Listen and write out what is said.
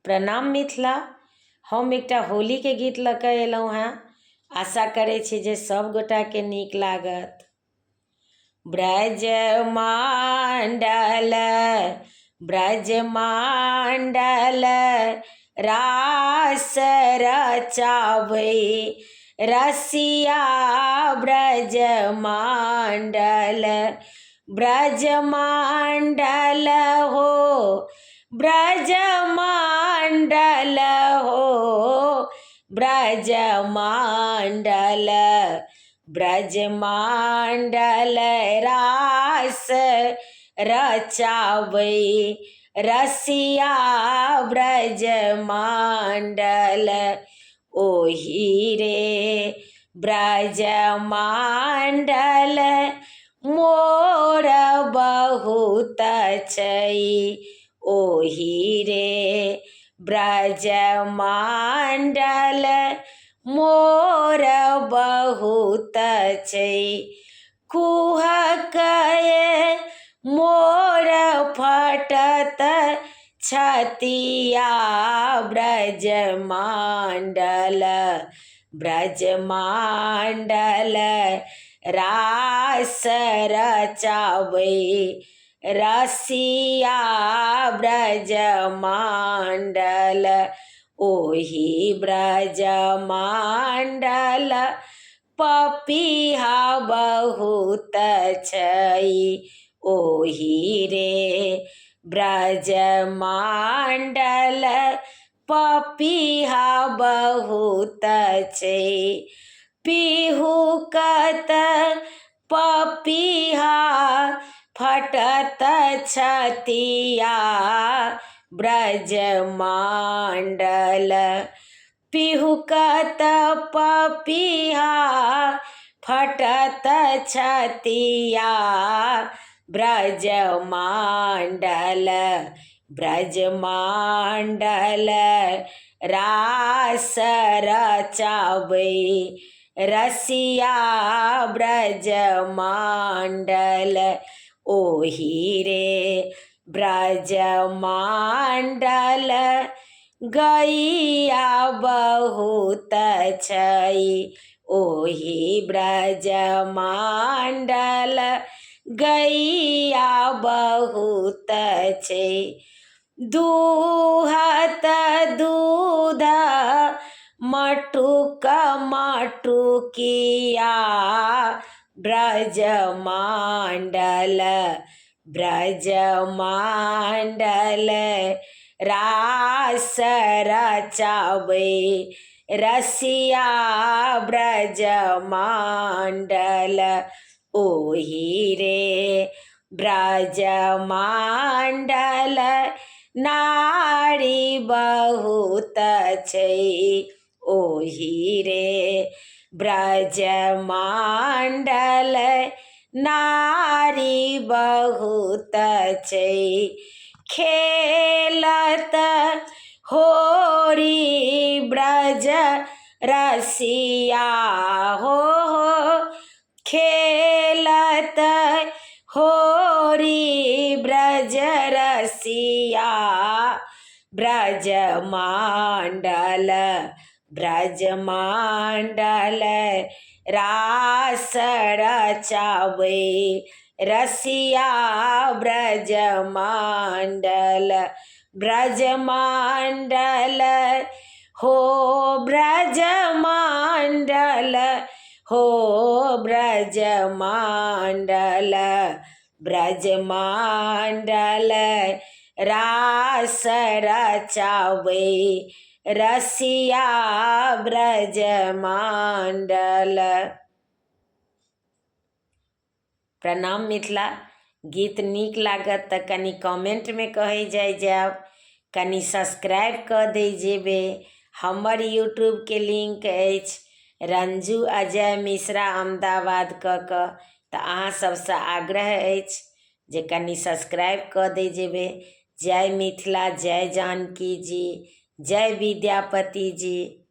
प्रणाम मिथिला। हम एकटा होली के गीत लऽ कऽ एलहुँ हेँ। आशा करै छी जे सब गोटा के नीक लागत। ब्रजमंडल रास रचाबै रसिया ब्रजमंडल हो ब्रजमंडल हो ब्रजमंडल रास रचाबै रसिया ब्रजमंडल ओही रे ब्रजमंडल मोर बहुत छै ओही रे ब्रजमंडल मोर बहुत छै। कुहक मोर फटत छतिया ब्रजमंडल रास रचाबै रसिया ब्रजमंडल ओही ब्रजमंडल पपीहा बहुत छै ओही रे ब्रजमंडल पपीहा बहुत छै। पिहुकत पपीहा फटत छतिया ब्रजमंडल पिहुकत पपीहा फटत छतिया ब्रजमंडल रास रचाबै रसिया ब्रजमंडल ओही रे ब्रजमंडल गैया बहुत छै ओही ब्रजमंडल गैया बहुत छै। दूहत दूध मटुक मटुकिया ब्रजमंडल रास रचाबै रसिया ब्रजमंडल ओही रे ब्रजमंडल नारी बहुत छै ओही रे ब्रजमंडल नारी बहुत छै। खेलत होरी ब्रज रसिया हो खेलत होरी ब्रज रसिया ब्रजमंडल रास रचाबै रसिया ब्रजमंडल हो ब्रजमंडल ब्रजमंडल रास रचाबै रसिया ब्रजमंडल। प्रणाम मिथिला। गीत नीक लागत तऽ कनि कमेंट में कहे जाओ, कनि सब्सक्राइब कऽ दे जेबे। हमर यूट्यूब के लिंक अछि रंजू अजय मिश्रा अहमदाबाद कऽ तऽ अहाँ सबसे आग्रह अछि जे कनि सब्सक्राइब कऽ दे जेबे। जय मिथिला, जय जानकी जी, जय विद्यापति जी।